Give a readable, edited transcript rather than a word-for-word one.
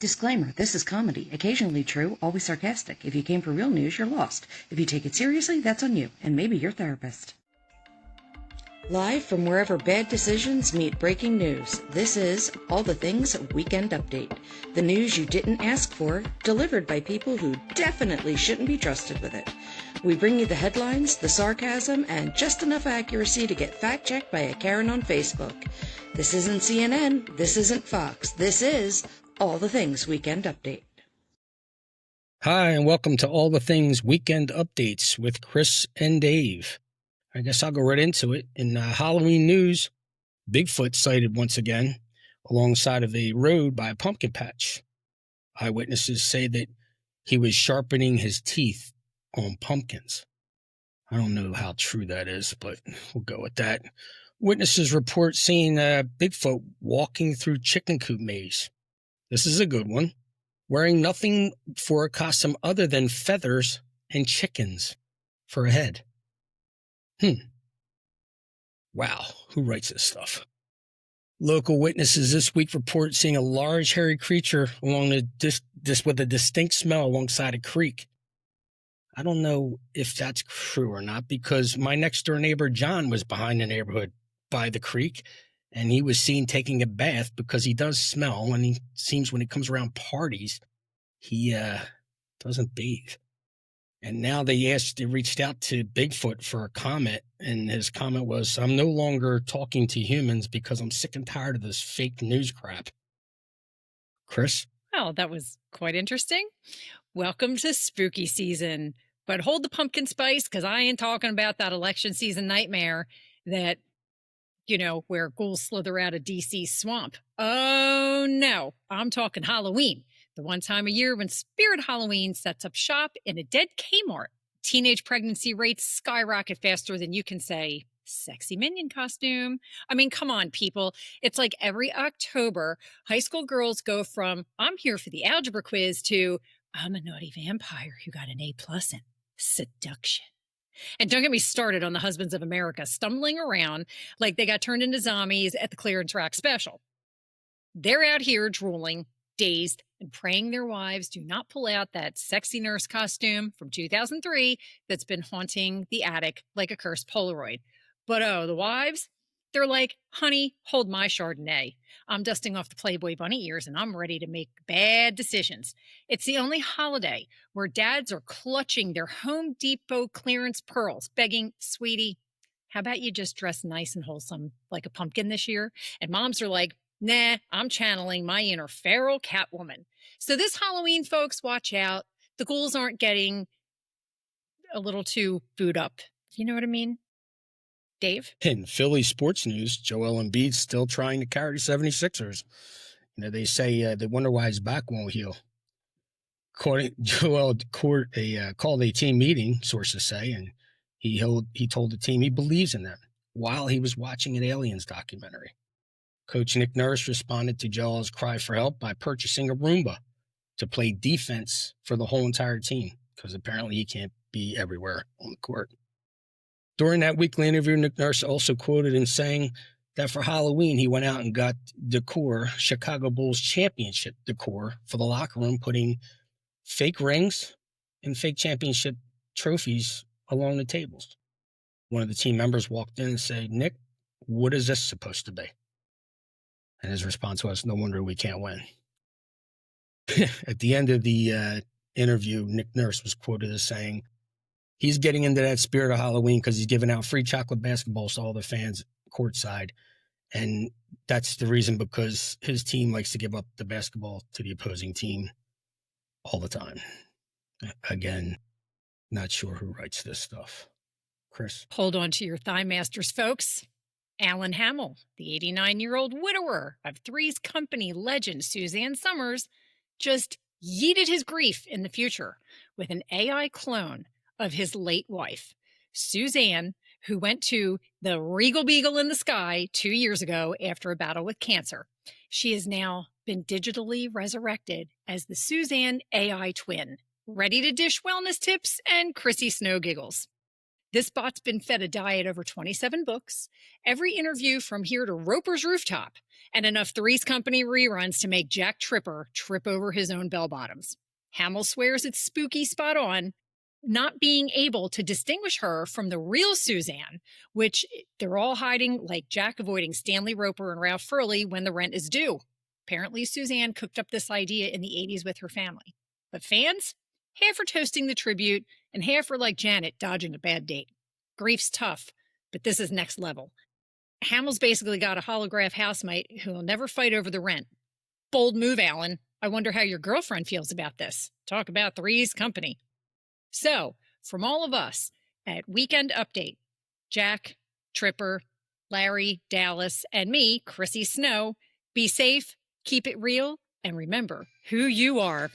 Disclaimer, this is comedy, occasionally true, always sarcastic. If you came for real news, you're lost. If you take it seriously, that's on you, and maybe your therapist. Live from wherever bad decisions meet breaking news, this is All the Things Weekend Update. The news you didn't ask for, delivered by people who definitely shouldn't be trusted with it. We bring you the headlines, the sarcasm, and just enough accuracy to get fact-checked by a Karen on Facebook. This isn't CNN, this isn't Fox, this is All the Things Weekend Update. Hi, and welcome to All the Things Weekend Updates with Kris and Dave. I guess I'll go right into it. In Halloween news, Bigfoot sighted once again alongside of a road by a pumpkin patch. Eyewitnesses say that he was sharpening his teeth on pumpkins. I don't know how true that is, but we'll go with that. Witnesses report seeing Bigfoot walking through chicken coop maze. This is a good one. Wearing nothing for a costume other than feathers and chickens for a head. Wow, who writes this stuff? Local witnesses this week report seeing a large hairy creature along with a distinct smell alongside a creek. I don't know if that's true or not, because my next door neighbor John was behind the neighborhood by the creek, and he was seen taking a bath because he does smell, and he seems when he comes around parties, he doesn't bathe. And now they reached out to Bigfoot for a comment, and his comment was, "I'm no longer talking to humans because I'm sick and tired of this fake news crap." Kris? Well, that was quite interesting. Welcome to spooky season. But hold the pumpkin spice, because I ain't talking about that election season nightmare that, where ghouls slither out of DC's swamp. Oh, no. I'm talking Halloween. The one time a year when Spirit Halloween sets up shop in a dead Kmart. Teenage pregnancy rates skyrocket faster than you can say, sexy minion costume. I mean, come on, people. It's like every October, high school girls go from, I'm here for the algebra quiz, to, I'm a naughty vampire who got an A+ in seduction. And don't get me started on the husbands of America stumbling around like they got turned into zombies at the clearance rack special. They're out here drooling, dazed, and praying their wives do not pull out that sexy nurse costume from 2003 that's been haunting the attic like a cursed Polaroid. But oh, the wives, they're like, honey, hold my Chardonnay. I'm dusting off the Playboy bunny ears and I'm ready to make bad decisions. It's the only holiday where dads are clutching their Home Depot clearance pearls, begging, sweetie, how about you just dress nice and wholesome like a pumpkin this year? And moms are like, nah, I'm channeling my inner feral Catwoman. So this Halloween, folks, watch out. The ghouls aren't getting a little too booed up. You know what I mean? Dave? In Philly sports news, Joel Embiid still trying to carry the 76ers. They say they wonder why his back won't heal. Joel called a team meeting, sources say, and he told the team he believes in them while he was watching an Aliens documentary. Coach Nick Nurse responded to Joel's cry for help by purchasing a Roomba to play defense for the whole entire team, because apparently he can't be everywhere on the court. During that weekly interview, Nick Nurse also quoted in saying that for Halloween, he went out and got decor, Chicago Bulls championship decor for the locker room, putting fake rings and fake championship trophies along the tables. One of the team members walked in and said, "Nick, what is this supposed to be?" And his response was, "No wonder we can't win." At the end of the interview, Nick Nurse was quoted as saying, he's getting into that spirit of Halloween because he's giving out free chocolate basketballs to all the fans courtside. And that's the reason, because his team likes to give up the basketball to the opposing team all the time. Again, not sure who writes this stuff. Kris? Hold on to your thigh masters, folks. Alan Hamill, the 89-year-old widower of Three's Company legend Suzanne Summers, just yeeted his grief in the future with an AI clone of his late wife. Suzanne, who went to the Regal Beagle in the sky 2 years ago after a battle with cancer. She has now been digitally resurrected as the Suzanne AI twin, ready to dish wellness tips and Chrissy Snow giggles. This bot's been fed a diet over 27 books, every interview from here to Roper's Rooftop, and enough Three's Company reruns to make Jack Tripper trip over his own bell-bottoms. Hamill swears it's spooky spot on, not being able to distinguish her from the real Suzanne, which they're all hiding like Jack avoiding Stanley Roper and Ralph Furley when the rent is due. Apparently, Suzanne cooked up this idea in the 80s with her family. But fans? Half are toasting the tribute, and half are like Janet, dodging a bad date. Grief's tough, but this is next level. Hamill's basically got a holograph housemate who will never fight over the rent. Bold move, Alan. I wonder how your girlfriend feels about this. Talk about Three's Company. So, from all of us at Weekend Update, Jack, Tripper, Larry, Dallas, and me, Chrissy Snow, be safe, keep it real, and remember who you are.